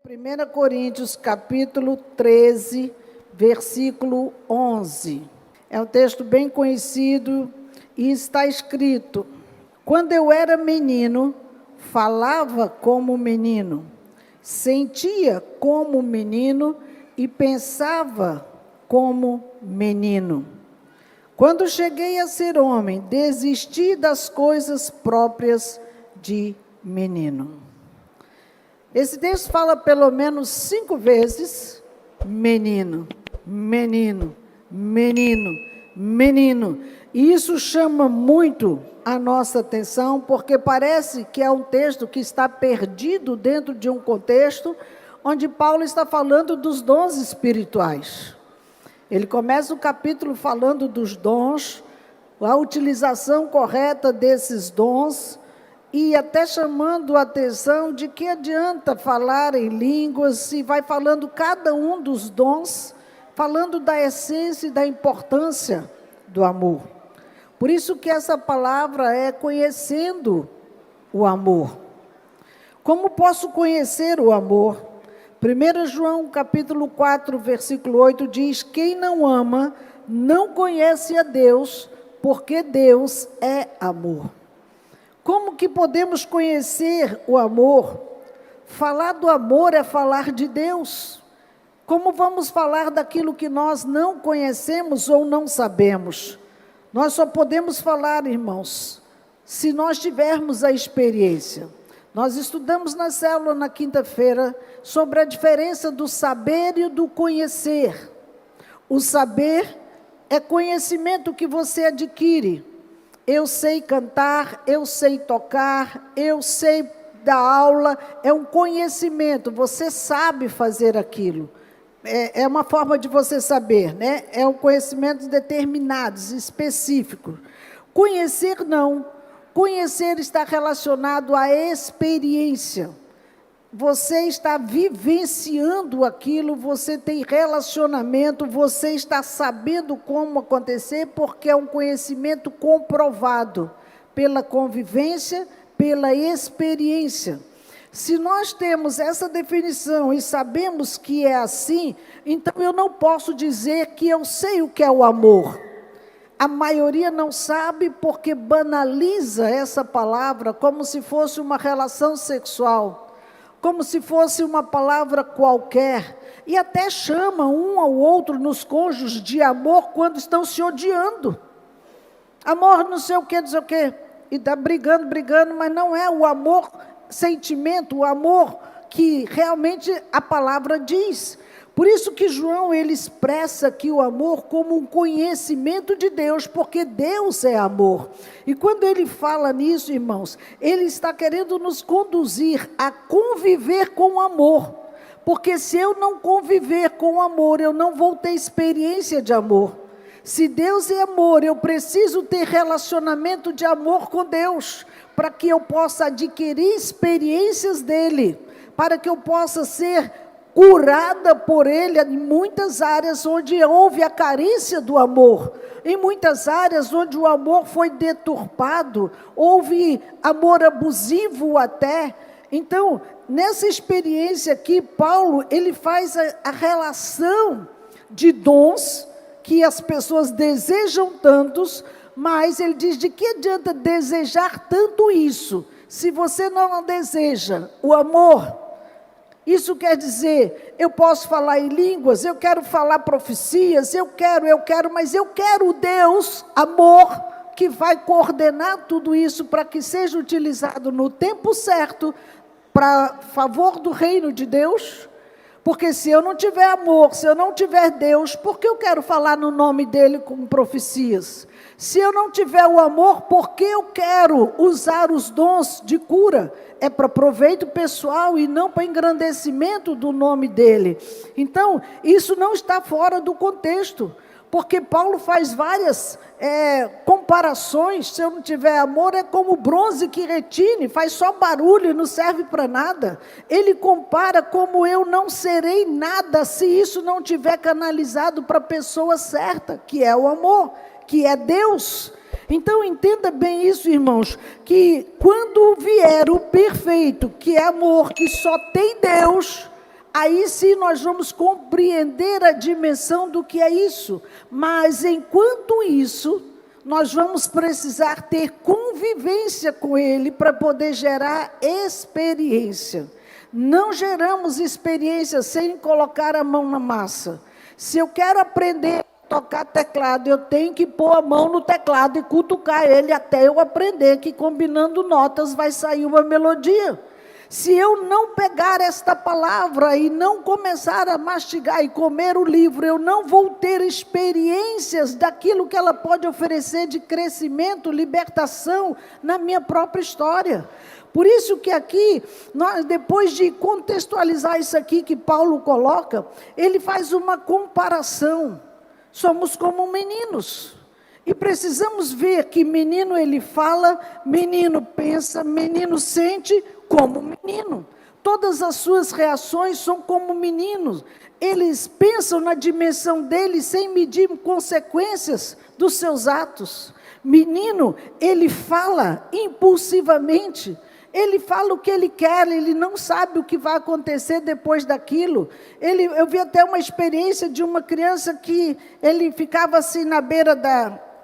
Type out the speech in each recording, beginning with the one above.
1 Coríntios, capítulo 13, versículo 11. É um texto bem conhecido e está escrito: quando eu era menino, falava como menino, sentia como menino e pensava como menino. Quando cheguei a ser homem, desisti das coisas próprias de menino. Esse texto fala pelo menos 5 vezes menino, menino, menino, menino. E isso chama muito a nossa atenção, porque parece que é um texto que está perdido dentro de um contexto onde Paulo está falando dos dons espirituais. Ele começa o capítulo falando dos dons, a utilização correta desses dons, e até chamando a atenção de que adianta falar em línguas, se vai falando cada um dos dons, falando da essência e da importância do amor. Por isso que essa palavra é conhecendo o amor. Como posso conhecer o amor? 1 João capítulo 4, versículo 8 diz: quem não ama, não conhece a Deus, porque Deus é amor. Como que podemos conhecer o amor? Falar do amor é falar de Deus. Como vamos falar daquilo que nós não conhecemos ou não sabemos? Nós só podemos falar, irmãos, se nós tivermos a experiência. Nós estudamos na célula na quinta-feira sobre a diferença do saber e do conhecer. O saber é conhecimento que você adquire. Eu sei cantar, eu sei tocar, eu sei dar aula, é um conhecimento, você sabe fazer aquilo. É uma forma de você saber, né? É um conhecimento determinado, específico. Conhecer não. Conhecer está relacionado à experiência. Você está vivenciando aquilo, você tem relacionamento, você está sabendo como acontecer, porque é um conhecimento comprovado pela convivência, pela experiência. Se nós temos essa definição e sabemos que é assim, então eu não posso dizer que eu sei o que é o amor. A maioria não sabe porque banaliza essa palavra como se fosse uma relação sexual, como se fosse uma palavra qualquer, e até chama um ao outro nos cônjuges de amor quando estão se odiando. Amor não sei o que, e está brigando, mas não é o amor sentimento, o amor que realmente a palavra diz. Por isso que João, ele expressa aqui o amor como um conhecimento de Deus, porque Deus é amor. E quando ele fala nisso, irmãos, ele está querendo nos conduzir a conviver com o amor. Porque se eu não conviver com o amor, eu não vou ter experiência de amor. Se Deus é amor, eu preciso ter relacionamento de amor com Deus, para que eu possa adquirir experiências dele, para que eu possa ser curada por ele em muitas áreas onde houve a carência do amor, em muitas áreas onde o amor foi deturpado, houve amor abusivo até. Então, nessa experiência aqui, Paulo, ele faz a relação de dons que as pessoas desejam tantos, mas ele diz: de que adianta desejar tanto isso, se você não deseja o amor? Isso quer dizer, eu posso falar em línguas, eu quero falar profecias, eu quero, mas eu quero o Deus, amor, que vai coordenar tudo isso para que seja utilizado no tempo certo, para favor do reino de Deus. Porque se eu não tiver amor, se eu não tiver Deus, por que eu quero falar no nome dele com profecias? Se eu não tiver o amor, por que eu quero usar os dons de cura? É para proveito pessoal e não para engrandecimento do nome dele. Então, isso não está fora do contexto, porque Paulo faz várias comparações. Se eu não tiver amor, é como bronze que retine, faz só barulho e não serve para nada. Ele compara como eu não serei nada se isso não tiver canalizado para a pessoa certa, que é o amor, que é Deus. Então, entenda bem isso, irmãos, que quando vier o perfeito, que é amor, que só tem Deus, aí sim nós vamos compreender a dimensão do que é isso. Mas, enquanto isso, nós vamos precisar ter convivência com ele para poder gerar experiência. Não geramos experiência sem colocar a mão na massa. Se eu quero aprender a tocar teclado, eu tenho que pôr a mão no teclado e cutucar ele até eu aprender que combinando notas vai sair uma melodia. Se eu não pegar esta palavra e não começar a mastigar e comer o livro, eu não vou ter experiências daquilo que ela pode oferecer de crescimento, libertação na minha própria história. Por isso que aqui, nós, depois de contextualizar isso aqui que Paulo coloca, ele faz uma comparação. Somos como meninos. E precisamos ver que menino ele fala, menino pensa, menino sente como menino. Todas as suas reações são como meninos. Eles pensam na dimensão deles sem medir consequências dos seus atos. Menino, ele fala impulsivamente. Ele fala o que ele quer, ele não sabe o que vai acontecer depois daquilo. Eu vi até uma experiência de uma criança que ele ficava assim na beira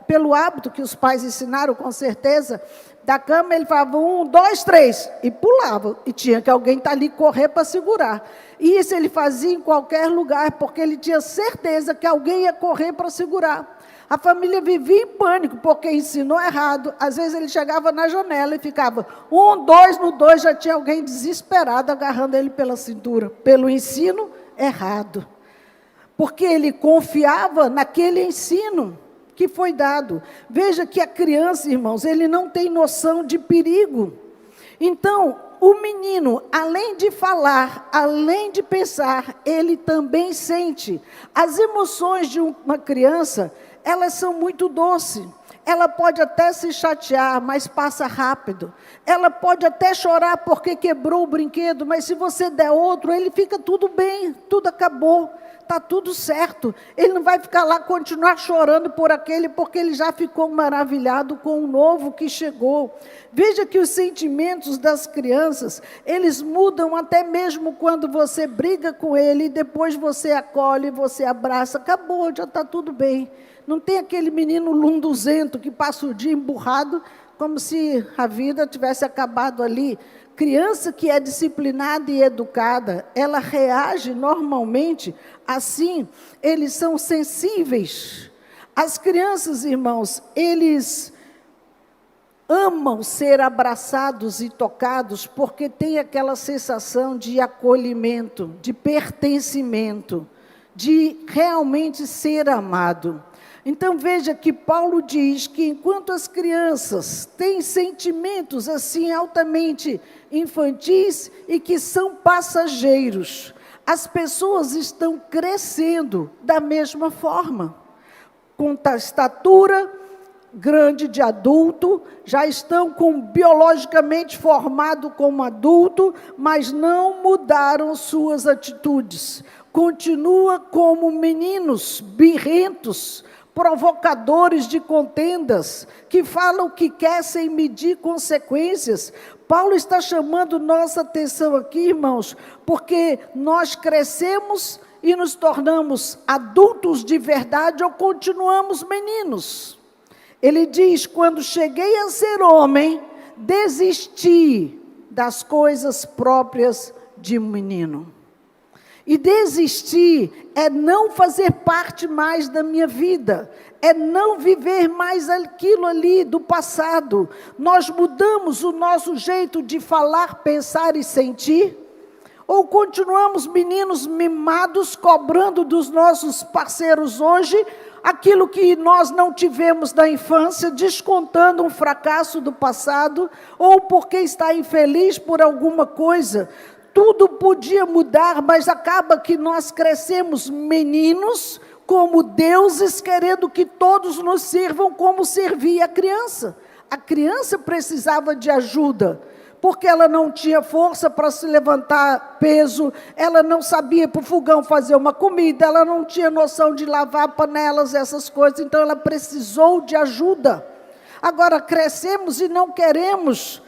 pelo hábito que os pais ensinaram com certeza, da cama ele falava 1, 2, 3, e pulava. E tinha que alguém estar ali correr para segurar. E isso ele fazia em qualquer lugar, porque ele tinha certeza que alguém ia correr para segurar. A família vivia em pânico, porque ensinou errado. Às vezes ele chegava na janela e ficava 1, 2, no 2 já tinha alguém desesperado agarrando ele pela cintura, pelo ensino errado. Porque ele confiava naquele ensino que foi dado. Veja que a criança, irmãos, ele não tem noção de perigo. Então, o menino, além de falar, além de pensar, ele também sente. As emoções de uma criança, elas são muito doces. Ela pode até se chatear, mas passa rápido. Ela pode até chorar porque quebrou o brinquedo, mas se você der outro, ele fica tudo bem, tudo acabou. Está tudo certo. Ele não vai ficar lá, continuar chorando por aquele, porque ele já ficou maravilhado com o novo que chegou. Veja que os sentimentos das crianças, eles mudam até mesmo quando você briga com ele, e depois você acolhe, você abraça, acabou, já está tudo bem. Não tem aquele menino lunduzento que passa o dia emburrado, como se a vida tivesse acabado ali. Criança que é disciplinada e educada, ela reage normalmente assim, eles são sensíveis. As crianças, irmãos, eles amam ser abraçados e tocados porque tem aquela sensação de acolhimento, de pertencimento, de realmente ser amado. Então veja que Paulo diz que enquanto as crianças têm sentimentos assim altamente infantis e que são passageiros, as pessoas estão crescendo da mesma forma, com a estatura grande de adulto, já estão biologicamente formado como adulto, mas não mudaram suas atitudes, continua como meninos birrentos, provocadores de contendas, que falam o que quer sem medir consequências. Paulo está chamando nossa atenção aqui, irmãos, porque nós crescemos e nos tornamos adultos de verdade ou continuamos meninos. Ele diz, quando cheguei a ser homem, desisti das coisas próprias de um menino. E desistir é não fazer parte mais da minha vida, é não viver mais aquilo ali do passado. Nós mudamos o nosso jeito de falar, pensar e sentir? Ou continuamos meninos mimados, cobrando dos nossos parceiros hoje, aquilo que nós não tivemos na infância, descontando um fracasso do passado, ou porque está infeliz por alguma coisa? Tudo podia mudar, mas acaba que nós crescemos meninos, como deuses, querendo que todos nos sirvam como servia a criança. A criança precisava de ajuda, porque ela não tinha força para se levantar peso, ela não sabia para o fogão fazer uma comida, ela não tinha noção de lavar panelas, essas coisas, então ela precisou de ajuda. Agora crescemos e não queremos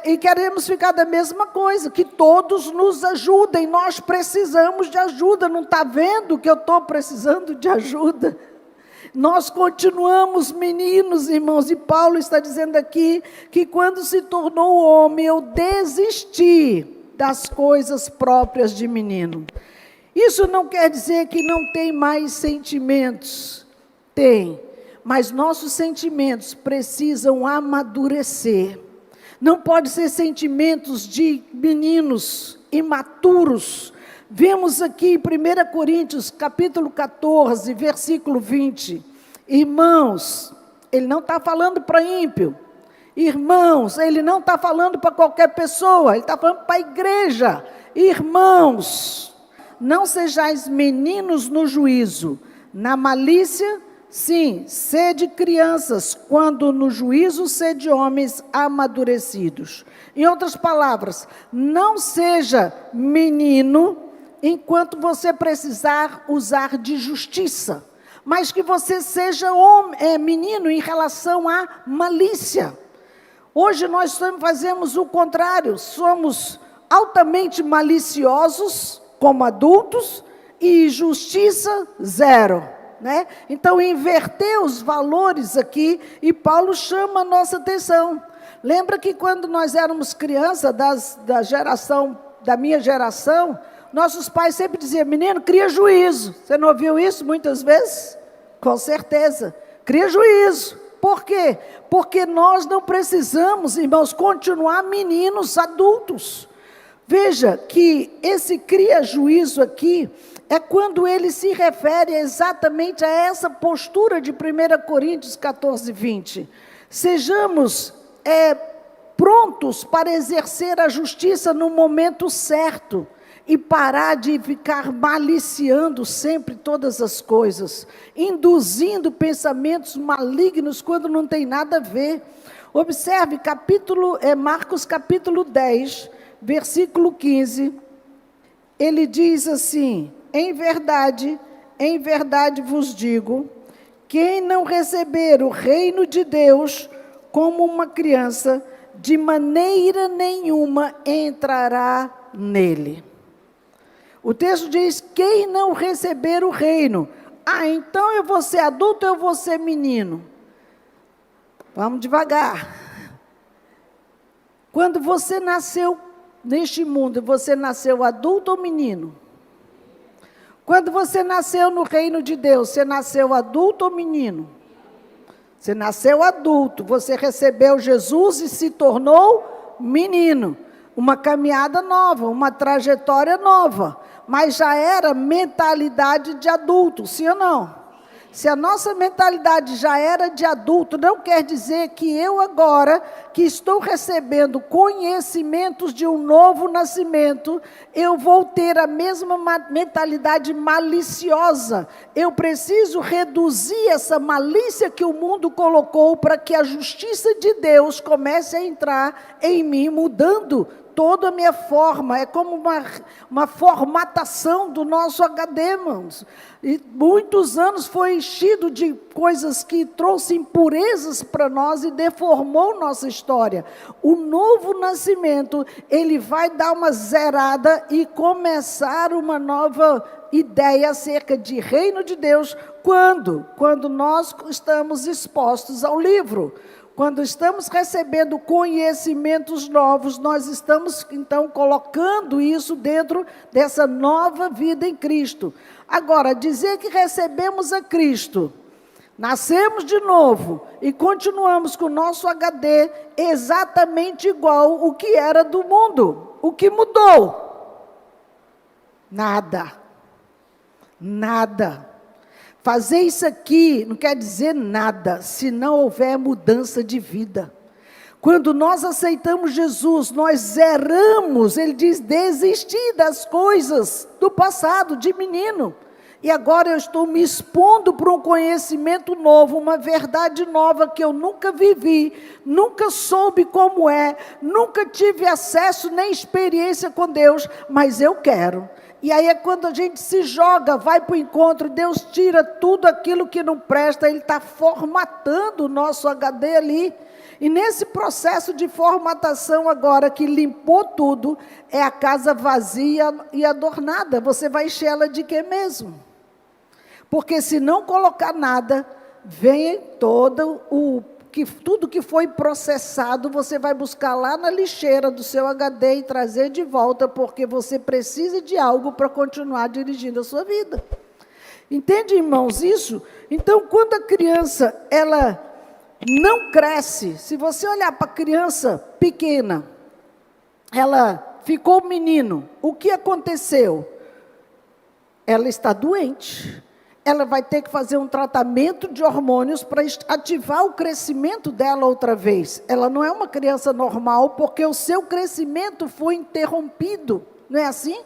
E queremos ficar da mesma coisa, que todos nos ajudem, nós precisamos de ajuda, não está vendo que eu estou precisando de ajuda? Nós continuamos meninos, irmãos, e Paulo está dizendo aqui, que quando se tornou homem, eu desisti das coisas próprias de menino. Isso não quer dizer que não tem mais sentimentos, tem, mas nossos sentimentos precisam amadurecer. Não pode ser sentimentos de meninos imaturos. Vemos aqui em 1 Coríntios, capítulo 14, versículo 20. Irmãos, ele não está falando para ímpio. Irmãos, ele não está falando para qualquer pessoa, ele está falando para a igreja. Irmãos, não sejais meninos no juízo, na malícia, sim, sede crianças, quando no juízo sede homens amadurecidos. Em outras palavras, não seja menino enquanto você precisar usar de justiça, mas que você seja menino em relação à malícia. Hoje nós fazemos o contrário, somos altamente maliciosos como adultos e justiça zero. Né? Então, inverter os valores aqui, e Paulo chama a nossa atenção. Lembra que quando nós éramos crianças, da minha geração, nossos pais sempre diziam, menino, cria juízo. Você não ouviu isso muitas vezes? Com certeza. Cria juízo. Por quê? Porque nós não precisamos, irmãos, continuar meninos adultos. Veja que esse cria juízo aqui, é quando ele se refere exatamente a essa postura de 1 Coríntios 14, 20. Sejamos prontos para exercer a justiça no momento certo e parar de ficar maliciando sempre todas as coisas, induzindo pensamentos malignos quando não tem nada a ver. Observe, Marcos capítulo 10, versículo 15, ele diz assim, em verdade vos digo, quem não receber o reino de Deus como uma criança, de maneira nenhuma entrará nele. O texto diz, quem não receber o reino, então eu vou ser adulto, eu vou ser menino. Vamos devagar. Quando você nasceu neste mundo, você nasceu adulto ou menino? Quando você nasceu no reino de Deus, você nasceu adulto ou menino? Você nasceu adulto, você recebeu Jesus e se tornou menino. Uma caminhada nova, uma trajetória nova, mas já era mentalidade de adulto, sim ou não? Se a nossa mentalidade já era de adulto, não quer dizer que eu agora, que estou recebendo conhecimentos de um novo nascimento, eu vou ter a mesma mentalidade maliciosa. Eu preciso reduzir essa malícia que o mundo colocou para que a justiça de Deus comece a entrar em mim, mudando toda a minha forma. É como uma formatação do nosso HD, irmãos. E muitos anos foi enchido de coisas que trouxe impurezas para nós e deformou nossa história. O novo nascimento, ele vai dar uma zerada e começar uma nova ideia acerca de reino de Deus. Quando? Quando nós estamos expostos ao livro. Quando estamos recebendo conhecimentos novos, nós estamos, então, colocando isso dentro dessa nova vida em Cristo. Agora, dizer que recebemos a Cristo, nascemos de novo e continuamos com o nosso HD exatamente igual o que era do mundo. O que mudou? Nada. Nada. Fazer isso aqui não quer dizer nada, se não houver mudança de vida. Quando nós aceitamos Jesus, nós zeramos, ele diz, desistir das coisas do passado, de menino. E agora eu estou me expondo para um conhecimento novo, uma verdade nova que eu nunca vivi, nunca soube como é, nunca tive acesso nem experiência com Deus, mas eu quero. E aí é quando a gente se joga, vai para o encontro, Deus tira tudo aquilo que não presta, Ele está formatando o nosso HD ali. E nesse processo de formatação agora, que limpou tudo, é a casa vazia e adornada. Você vai encher ela de quê mesmo? Porque se não colocar nada, vem tudo que foi processado, você vai buscar lá na lixeira do seu HD e trazer de volta, porque você precisa de algo para continuar dirigindo a sua vida. Entende, irmãos, isso? Então, quando a criança, ela não cresce, se você olhar para a criança pequena, ela ficou menino, o que aconteceu? Ela está doente. Ela vai ter que fazer um tratamento de hormônios para ativar o crescimento dela outra vez. Ela não é uma criança normal, porque o seu crescimento foi interrompido. Não é assim?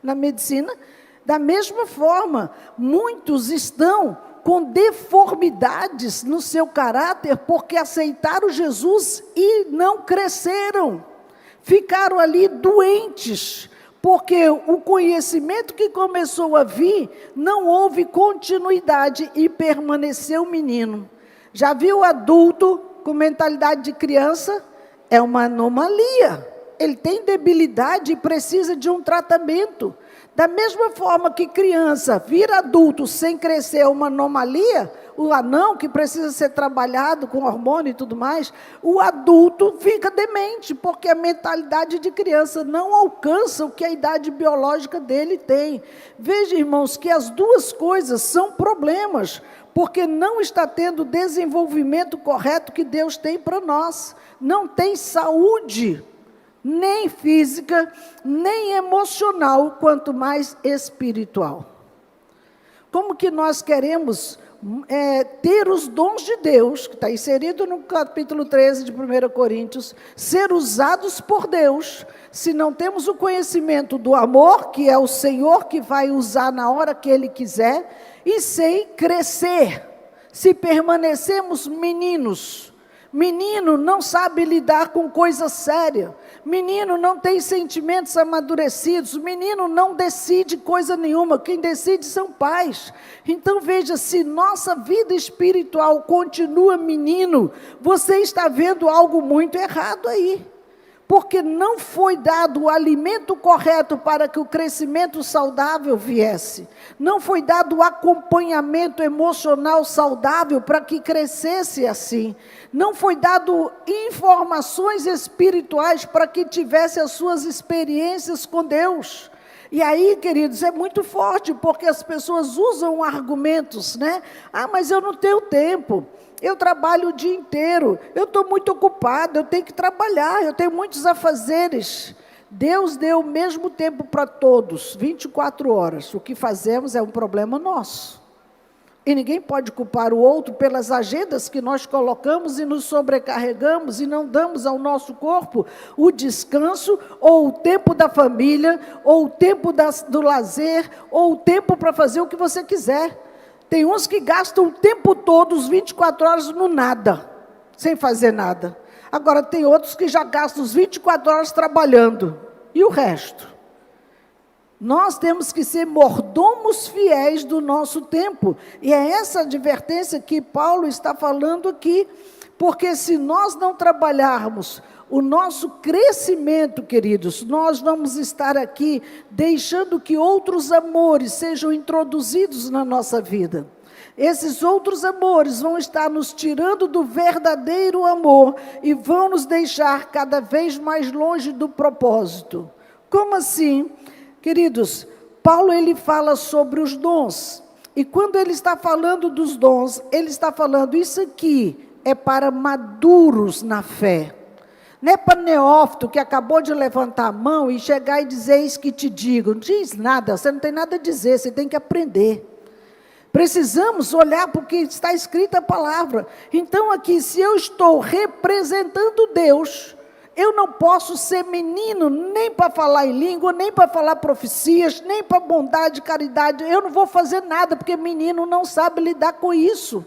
Na medicina. Da mesma forma, muitos estão com deformidades no seu caráter, porque aceitaram Jesus e não cresceram. Ficaram ali doentes. Porque o conhecimento que começou a vir, não houve continuidade e permaneceu menino. Já viu o adulto com mentalidade de criança? É uma anomalia. Ele tem debilidade e precisa de um tratamento. Da mesma forma que criança vira adulto sem crescer, é uma anomalia, o anão que precisa ser trabalhado com hormônio e tudo mais, o adulto fica demente, porque a mentalidade de criança não alcança o que a idade biológica dele tem. Veja, irmãos, que as duas coisas são problemas, porque não está tendo o desenvolvimento correto que Deus tem para nós. Não tem saúde, nem física, nem emocional, quanto mais espiritual. Como que nós queremos ter os dons de Deus, que está inserido no capítulo 13 de 1 Coríntios, ser usados por Deus, se não temos o conhecimento do amor, que é o Senhor que vai usar na hora que Ele quiser, e sem crescer, se permanecemos meninos. Menino não sabe lidar com coisa séria. Menino não tem sentimentos amadurecidos. Menino não decide coisa nenhuma. Quem decide são pais. Então veja, se nossa vida espiritual continua menino, você está vendo algo muito errado aí. Porque não foi dado o alimento correto para que o crescimento saudável viesse. Não foi dado o acompanhamento emocional saudável para que crescesse assim. Não foi dado informações espirituais para que tivesse as suas experiências com Deus. E aí, queridos, é muito forte, porque as pessoas usam argumentos, né? Ah, mas eu não tenho tempo. Eu trabalho o dia inteiro, eu estou muito ocupado, eu tenho que trabalhar, eu tenho muitos afazeres. Deus deu o mesmo tempo para todos, 24 horas. O que fazemos é um problema nosso. E ninguém pode culpar o outro pelas agendas que nós colocamos e nos sobrecarregamos e não damos ao nosso corpo o descanso, ou o tempo da família, ou o tempo do lazer, ou o tempo para fazer o que você quiser. Tem uns que gastam o tempo todo, os 24 horas, no nada, sem fazer nada. Agora, tem outros que já gastam os 24 horas trabalhando. E o resto? Nós temos que ser mordomos fiéis do nosso tempo. E é essa advertência que Paulo está falando aqui. Porque se nós não trabalharmos o nosso crescimento, queridos, nós vamos estar aqui deixando que outros amores sejam introduzidos na nossa vida. Esses outros amores vão estar nos tirando do verdadeiro amor e vão nos deixar cada vez mais longe do propósito. Como assim? Queridos, Paulo ele fala sobre os dons. E quando ele está falando dos dons, ele está falando isso aqui é para maduros na fé. Não é para neófito que acabou de levantar a mão e chegar e dizer isso que te digo. Não diz nada, você não tem nada a dizer, você tem que aprender. Precisamos olhar para o que está escrito a palavra. Então aqui, se eu estou representando Deus, eu não posso ser menino nem para falar em língua, nem para falar profecias, nem para bondade, caridade. Eu não vou fazer nada, porque menino não sabe lidar com isso.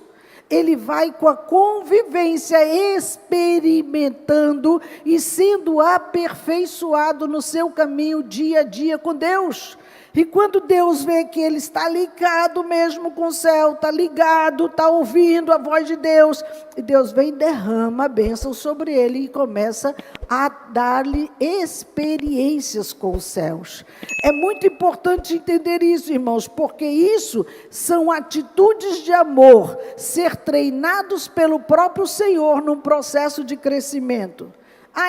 Ele vai com a convivência, experimentando e sendo aperfeiçoado no seu caminho dia a dia com Deus. E quando Deus vê que ele está ligado mesmo com o céu, está ligado, está ouvindo a voz de Deus, e Deus vem e derrama a bênção sobre ele e começa a dar-lhe experiências com os céus. É muito importante entender isso, irmãos, porque isso são atitudes de amor, ser treinados pelo próprio Senhor num processo de crescimento.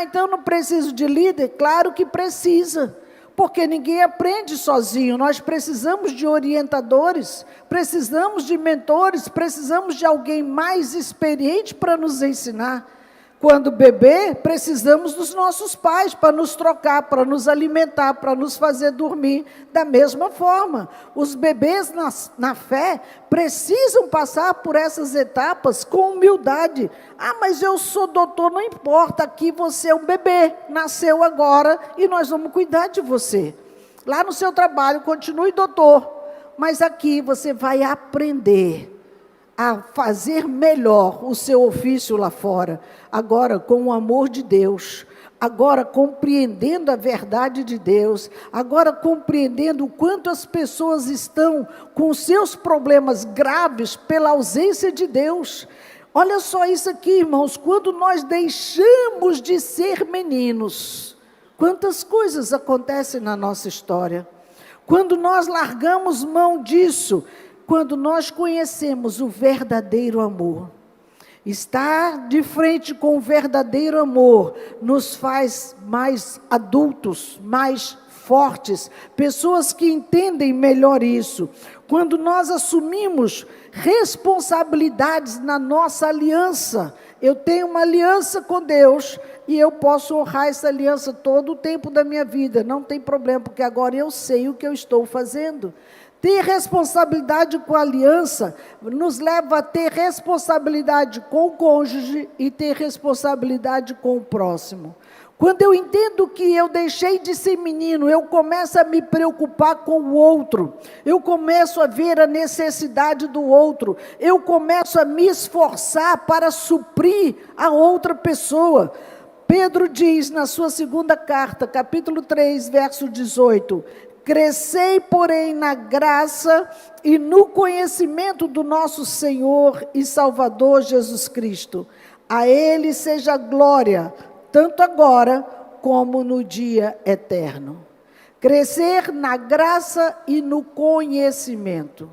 Então não preciso de líder? Claro que precisa. Porque ninguém aprende sozinho, nós precisamos de orientadores, precisamos de mentores, precisamos de alguém mais experiente para nos ensinar. Quando bebê, precisamos dos nossos pais para nos trocar, para nos alimentar, para nos fazer dormir. Da mesma forma, os bebês na fé precisam passar por essas etapas com humildade. Mas eu sou doutor, não importa, aqui você é um bebê, nasceu agora e nós vamos cuidar de você. Lá no seu trabalho, continue doutor, mas aqui você vai aprender a fazer melhor o seu ofício lá fora, agora com o amor de Deus, agora compreendendo a verdade de Deus, agora compreendendo o quanto as pessoas estão com seus problemas graves pela ausência de Deus. Olha só isso aqui, irmãos, quando nós deixamos de ser meninos, quantas coisas acontecem na nossa história. Quando nós largamos mão disso, quando nós conhecemos o verdadeiro amor, estar de frente com o verdadeiro amor nos faz mais adultos, mais fortes, pessoas que entendem melhor isso. Quando nós assumimos responsabilidades na nossa aliança, eu tenho uma aliança com Deus e eu posso honrar essa aliança todo o tempo da minha vida, não tem problema, porque agora eu sei o que eu estou fazendo. Ter responsabilidade com a aliança nos leva a ter responsabilidade com o cônjuge e ter responsabilidade com o próximo. Quando eu entendo que eu deixei de ser menino, eu começo a me preocupar com o outro, eu começo a ver a necessidade do outro, eu começo a me esforçar para suprir a outra pessoa. Pedro diz na sua segunda carta, capítulo 3, verso 18... Crescei, porém, na graça e no conhecimento do nosso Senhor e Salvador Jesus Cristo. A Ele seja glória, tanto agora como no dia eterno. Crescer na graça e no conhecimento.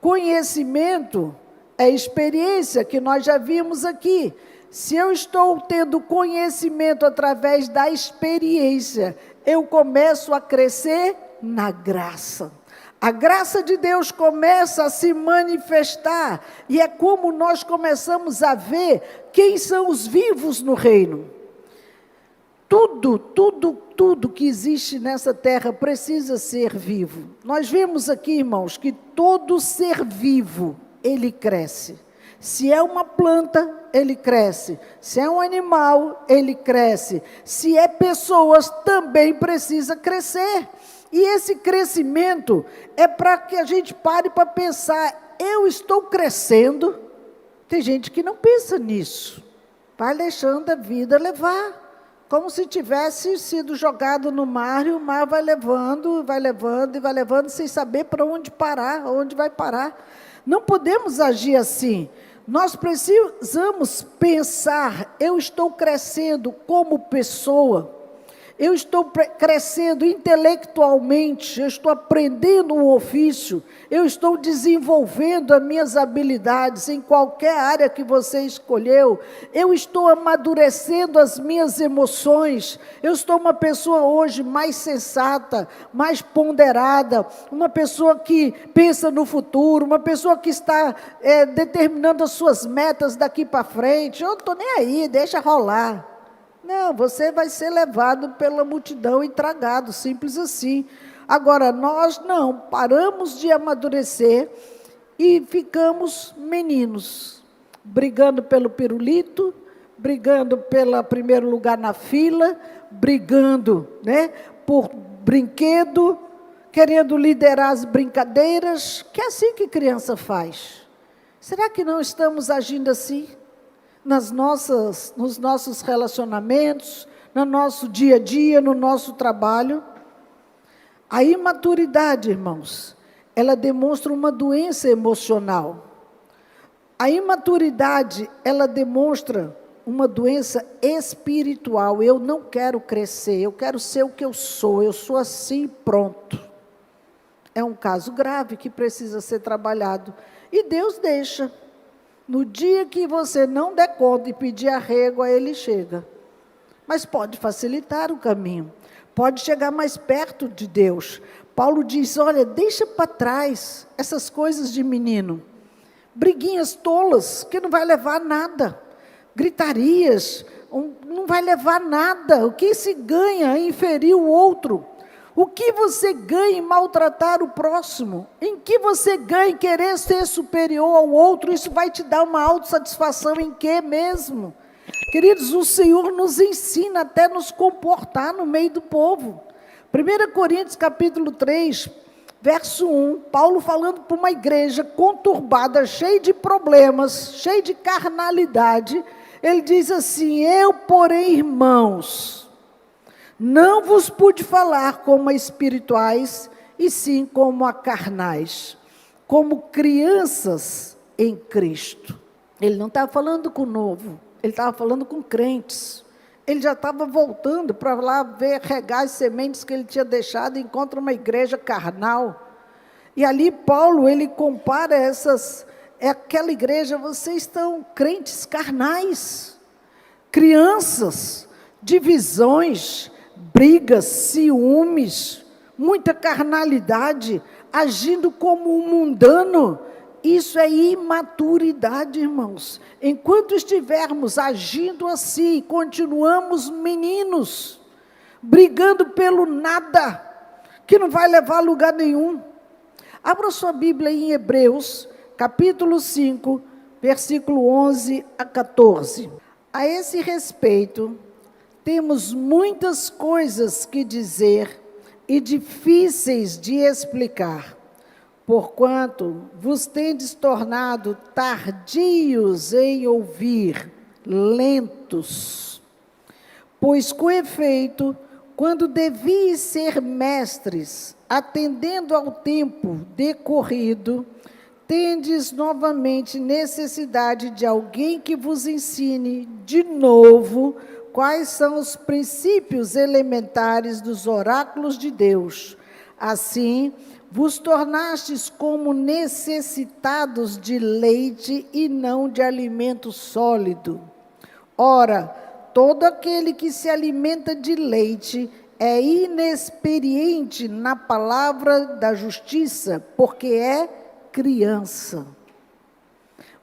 Conhecimento é experiência, que nós já vimos aqui. Se eu estou tendo conhecimento através da experiência, eu começo a crescer na graça. A graça de Deus começa a se manifestar, e é como nós começamos a ver quem são os vivos no reino. Tudo que existe nessa terra precisa ser vivo. Nós vemos aqui, irmãos, que todo ser vivo, ele cresce. Se é uma planta, ele cresce. Se é um animal, ele cresce. Se é pessoas, também precisa crescer. E esse crescimento é para que a gente pare para pensar, eu estou crescendo? Tem gente que não pensa nisso. Vai deixando a vida levar, como se tivesse sido jogado no mar e o mar vai levando, sem saber para onde parar, onde vai parar. Não podemos agir assim. Nós precisamos pensar, eu estou crescendo como pessoa, eu estou crescendo intelectualmente, eu estou aprendendo um ofício, eu estou desenvolvendo as minhas habilidades em qualquer área que você escolheu, eu estou amadurecendo as minhas emoções, eu estou uma pessoa hoje mais sensata, mais ponderada, uma pessoa que pensa no futuro, uma pessoa que está determinando as suas metas daqui para frente. Eu não estou nem aí, deixa rolar. Não, você vai ser levado pela multidão e tragado, simples assim. Agora, nós não, paramos de amadurecer e ficamos meninos, brigando pelo pirulito, brigando pelo primeiro lugar na fila, brigando, por brinquedo, querendo liderar as brincadeiras, que é assim que criança faz. Será que não estamos agindo assim? Nos nossos relacionamentos, no nosso dia a dia, no nosso trabalho. A imaturidade, irmãos, ela demonstra uma doença emocional. A imaturidade, ela demonstra uma doença espiritual. Eu não quero crescer, eu quero ser o que eu sou assim e pronto. É um caso grave que precisa ser trabalhado. E Deus deixa. No dia que você não der conta e pedir arrego, aí Ele chega. Mas pode facilitar o caminho. Pode chegar mais perto de Deus. Paulo diz, olha, deixa para trás essas coisas de menino. Briguinhas tolas, que não vai levar a nada. Gritarias, não vai levar a nada. O que se ganha em ferir o outro? O que você ganha em maltratar o próximo? Em que você ganha em querer ser superior ao outro? Isso vai te dar uma autossatisfação em quê mesmo? Queridos, o Senhor nos ensina até nos comportar no meio do povo. 1 Coríntios capítulo 3, verso 1, Paulo falando para uma igreja conturbada, cheia de problemas, cheia de carnalidade, ele diz assim, eu, porém, irmãos, não vos pude falar como a espirituais, e sim como a carnais, como crianças em Cristo. Ele não estava falando com o novo, ele estava falando com crentes. Ele já estava voltando para lá ver, regar as sementes que ele tinha deixado, e encontra uma igreja carnal. E ali Paulo, ele compara aquela igreja, vocês estão crentes carnais, crianças, divisões, brigas, ciúmes, muita carnalidade, agindo como um mundano. Isso é imaturidade, irmãos. Enquanto estivermos agindo assim, continuamos meninos, brigando pelo nada, que não vai levar a lugar nenhum. Abra sua Bíblia em Hebreus, capítulo 5, versículo 11 a 14. A esse respeito, temos muitas coisas que dizer e difíceis de explicar, porquanto vos tendes tornado tardios em ouvir, lentos. Pois, com efeito, quando devíeis ser mestres, atendendo ao tempo decorrido, tendes novamente necessidade de alguém que vos ensine de novo quais são os princípios elementares dos oráculos de Deus. Assim, vos tornastes como necessitados de leite e não de alimento sólido. Ora, todo aquele que se alimenta de leite é inexperiente na palavra da justiça, porque é criança.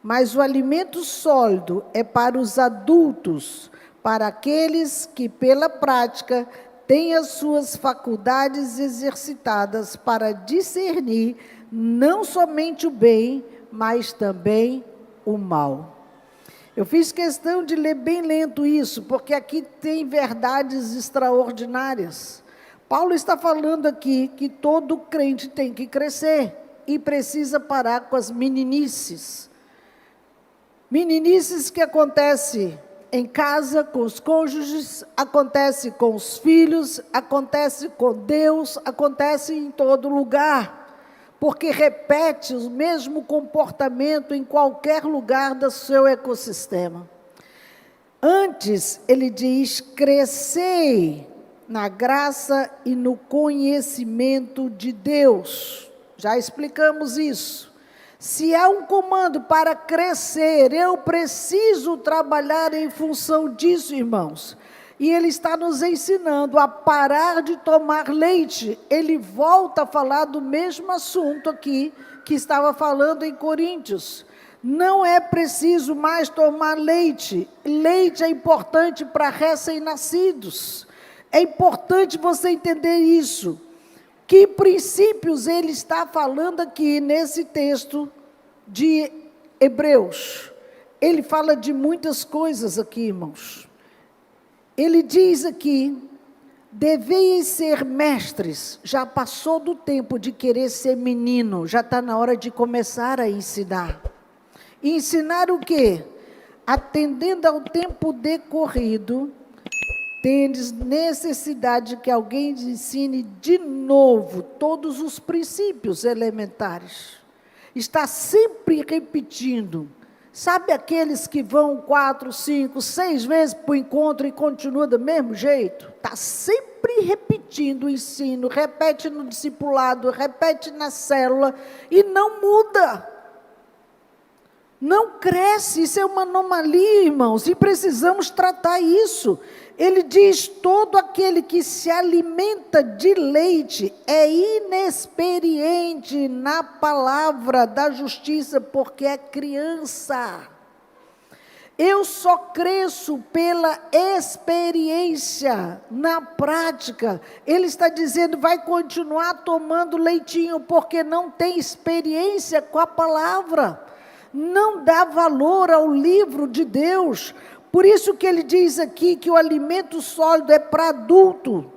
Mas o alimento sólido é para os adultos, para aqueles que, pela prática, têm as suas faculdades exercitadas para discernir não somente o bem, mas também o mal. Eu fiz questão de ler bem lento isso, porque aqui tem verdades extraordinárias. Paulo está falando aqui que todo crente tem que crescer e precisa parar com as meninices. Meninices que acontecem em casa, com os cônjuges, acontece com os filhos, acontece com Deus, acontece em todo lugar, porque repete o mesmo comportamento em qualquer lugar do seu ecossistema. Antes, ele diz, crescei na graça e no conhecimento de Deus. Já explicamos isso. Se há um comando para crescer, eu preciso trabalhar em função disso, irmãos. E ele está nos ensinando a parar de tomar leite. Ele volta a falar do mesmo assunto aqui, que estava falando em Coríntios. Não é preciso mais tomar leite. Leite é importante para recém-nascidos. É importante você entender isso. Que princípios ele está falando aqui nesse texto de Hebreus? Ele fala de muitas coisas aqui, irmãos. Ele diz aqui, deveis ser mestres. Já passou do tempo de querer ser menino, já está na hora de começar a ensinar. E ensinar o quê? Atendendo ao tempo decorrido, tendes necessidade que alguém te ensine de novo todos os princípios elementares. Está sempre repetindo. Sabe aqueles que vão 4, 5, 6 vezes para o encontro e continua do mesmo jeito? Está sempre repetindo o ensino, repete no discipulado, repete na célula e não muda. Não cresce, isso é uma anomalia, irmãos, e precisamos tratar isso. Ele diz, todo aquele que se alimenta de leite é inexperiente na palavra da justiça, porque é criança. Eu só cresço pela experiência, na prática. Ele está dizendo, vai continuar tomando leitinho, porque não tem experiência com a palavra. Não dá valor ao livro de Deus. Por isso que ele diz aqui que o alimento sólido é para adulto.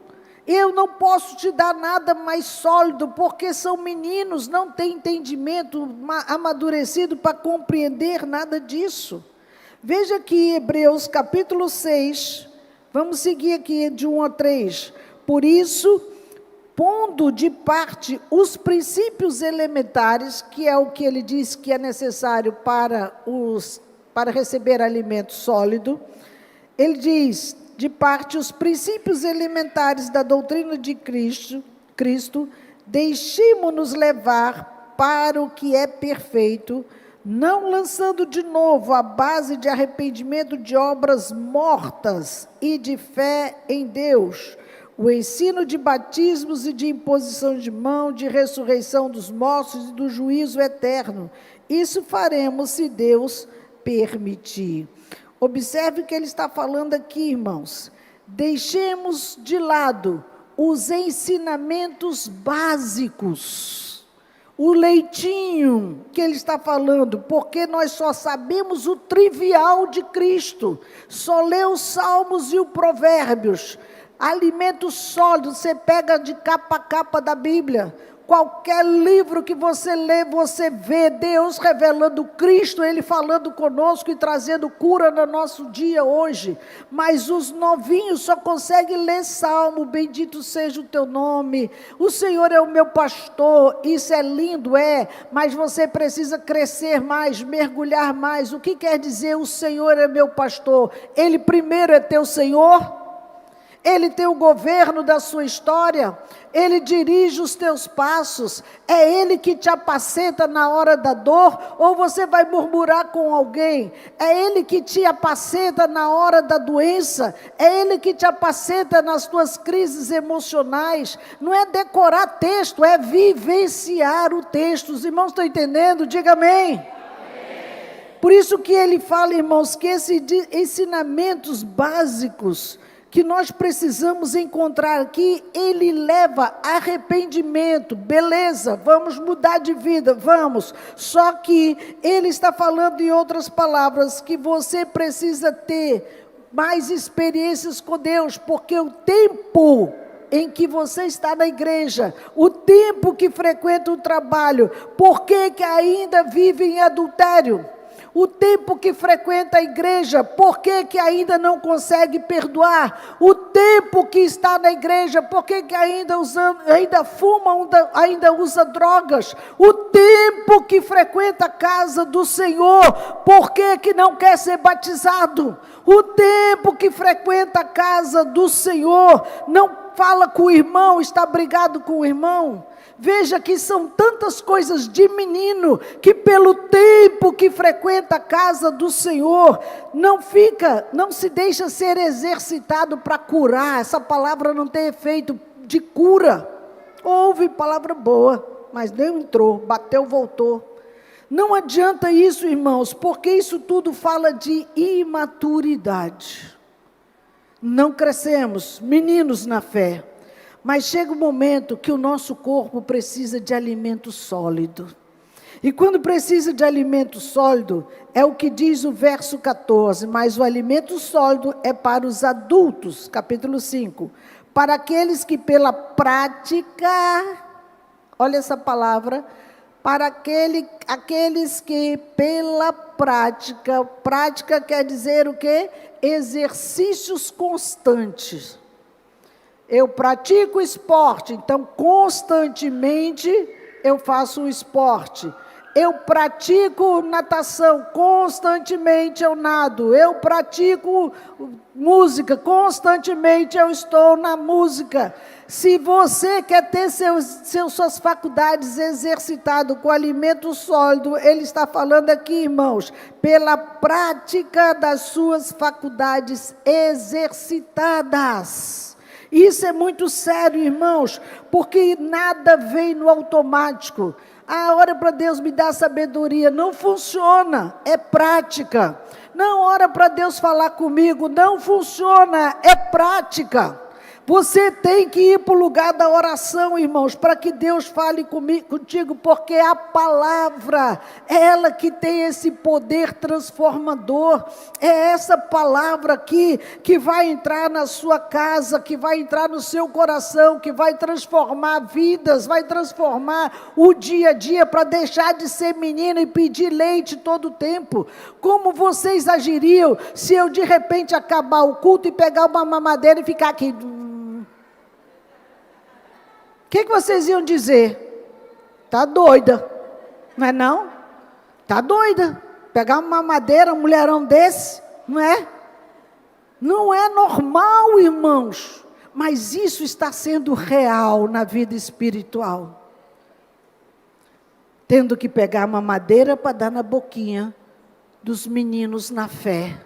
Eu não posso te dar nada mais sólido, porque são meninos, não têm entendimento amadurecido para compreender nada disso. Veja aqui Hebreus capítulo 6, vamos seguir aqui de 1 a 3. Por isso, pondo de parte os princípios elementares, que é o que ele diz que é necessário para receber alimento sólido, ele diz, de parte os princípios elementares da doutrina de Cristo, deixemo-nos levar para o que é perfeito, não lançando de novo a base de arrependimento de obras mortas e de fé em Deus, o ensino de batismos e de imposição de mão, de ressurreição dos mortos e do juízo eterno. Isso faremos se Deus permitir. Observe o que ele está falando aqui, irmãos. Deixemos de lado os ensinamentos básicos. O leitinho que ele está falando, porque nós só sabemos o trivial de Cristo. Só lê os Salmos e os Provérbios. Alimento sólido, você pega de capa a capa da Bíblia. Qualquer livro que você lê, você vê Deus revelando Cristo, Ele falando conosco e trazendo cura no nosso dia hoje. Mas os novinhos só conseguem ler Salmo, bendito seja o teu nome, o Senhor é o meu pastor, isso é lindo, mas você precisa crescer mais, mergulhar mais. O que quer dizer o Senhor é meu pastor? Ele primeiro é teu Senhor? Ele tem o governo da sua história, Ele dirige os teus passos, é Ele que te apacenta na hora da dor, ou você vai murmurar com alguém? É Ele que te apacenta na hora da doença, é Ele que te apacenta nas tuas crises emocionais. Não é decorar texto, é vivenciar o texto. Os irmãos estão entendendo? Diga amém. Por isso que ele fala, irmãos, que esses ensinamentos básicos que nós precisamos encontrar aqui, ele leva arrependimento, beleza, vamos mudar de vida, vamos, só que ele está falando em outras palavras, que você precisa ter mais experiências com Deus, porque o tempo em que você está na igreja, o tempo que frequenta o trabalho, por que ainda vive em adultério? O tempo que frequenta a igreja, por que ainda não consegue perdoar? O tempo que está na igreja, por que ainda fuma, ainda usa drogas? O tempo que frequenta a casa do Senhor, por que não quer ser batizado? O tempo que frequenta a casa do Senhor, não fala com o irmão, está brigado com o irmão? Veja que são tantas coisas de menino, que pelo tempo que frequenta a casa do Senhor, não se deixa ser exercitado para curar. Essa palavra não tem efeito de cura. Ouve palavra boa, mas nem entrou, bateu, voltou. Não adianta isso, irmãos, porque isso tudo fala de imaturidade. Não crescemos, meninos na fé. Mas chega um momento que o nosso corpo precisa de alimento sólido. E quando precisa de alimento sólido, é o que diz o verso 14, mas o alimento sólido é para os adultos, capítulo 5, para aqueles que pela prática, olha essa palavra, para aqueles que pela prática, prática quer dizer o quê? Exercícios constantes. Eu pratico esporte, então constantemente eu faço o esporte. Eu pratico natação, constantemente eu nado. Eu pratico música, constantemente eu estou na música. Se você quer ter suas faculdades exercitadas com alimento sólido, ele está falando aqui, irmãos, pela prática das suas faculdades exercitadas. Isso é muito sério, irmãos, porque nada vem no automático. Ora para Deus me dar sabedoria, não funciona, é prática. Não, ora para Deus falar comigo, não funciona, é prática. Você tem que ir para o lugar da oração, irmãos, para que Deus fale contigo, porque a palavra, é ela que tem esse poder transformador. É essa palavra aqui que vai entrar na sua casa, que vai entrar no seu coração, que vai transformar vidas, vai transformar o dia a dia para deixar de ser menino e pedir leite todo o tempo. Como vocês agiriam se eu de repente acabar o culto e pegar uma mamadeira e ficar aqui? O que vocês iam dizer? Está doida, não é não? Está doida, pegar uma mamadeira, um mulherão desse, não é? Não é normal, irmãos, mas isso está sendo real na vida espiritual. Tendo que pegar uma madeira para dar na boquinha dos meninos na fé.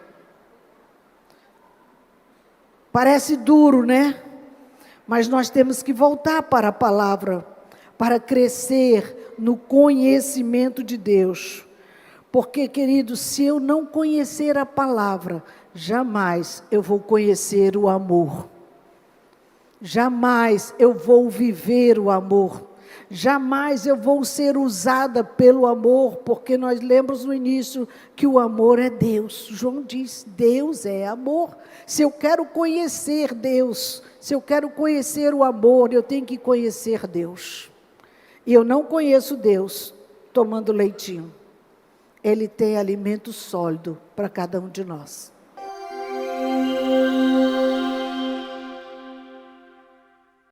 Parece duro, né? Mas nós temos que voltar para a palavra, para crescer no conhecimento de Deus. Porque, queridos, se eu não conhecer a palavra, jamais eu vou conhecer o amor. Jamais eu vou viver o amor. Jamais eu vou ser usada pelo amor, porque nós lembramos no início que o amor é Deus. João diz, Deus é amor. Se eu quero conhecer Deus, se eu quero conhecer o amor, eu tenho que conhecer Deus. E eu não conheço Deus tomando leitinho. Ele tem alimento sólido para cada um de nós.